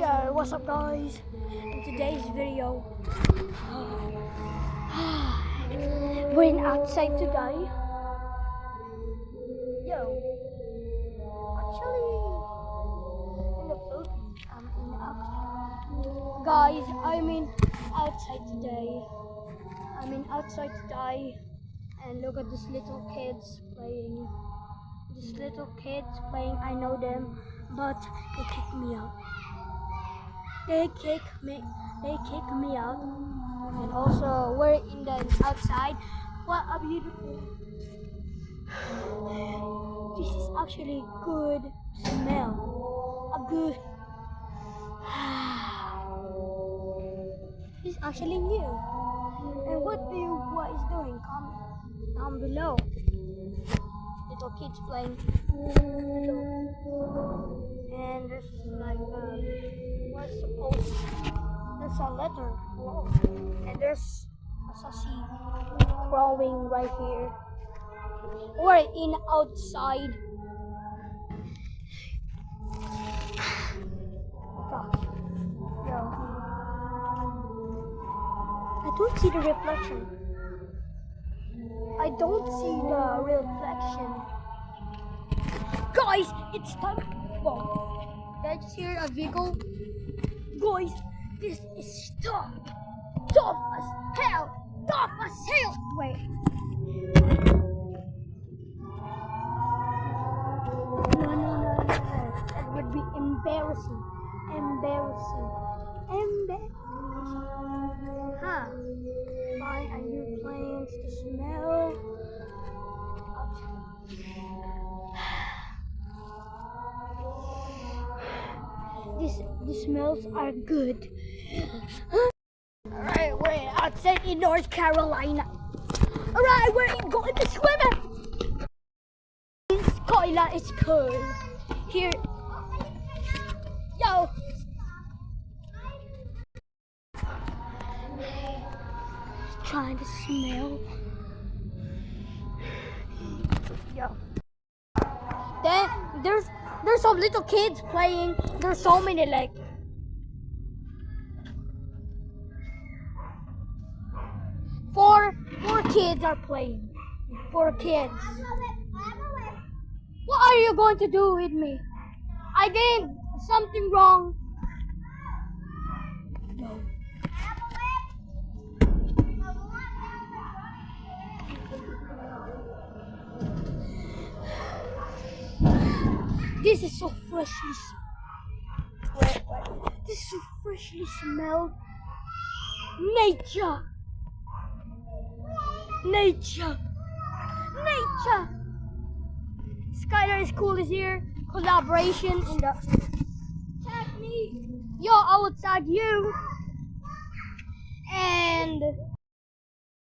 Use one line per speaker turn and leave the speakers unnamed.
Yo, what's up guys? In today's video, we're outside today. Yo, actually, in the Philippines, guys, outside today. Outside today, and look at these little kids playing. I know them, but they kicked me out. They kick me out. And also we're in the outside. What a beautiful. This is actually good smell. A good. This is actually new. And what is doing? Comment down below. Little kids playing. And there's like what's supposed? There's a letter. Whoa. And there's a sausage crawling right here. We're in outside. Gosh. Yo. I don't see the reflection. Guys, it's time. Whoa. Did I just hear a vehicle? Guys, this is tough. Tough as hell. Wait. No. That would be embarrassing. Huh. Find a new plants to smell. The smells are good. Alright, we're outside in North Carolina. Alright, we're going to swim. Skyla is cool. Here. Yo. Trying to smell. Yo. Then there's some little kids playing. There's so many like. Four kids are playing. 4 kids. What are you going to do with me? I did something wrong. No. This is so freshly. This is so freshly smelled. Nature. Skylar School is here. Collaboration in the. Tag me. Yo, I will tag you. And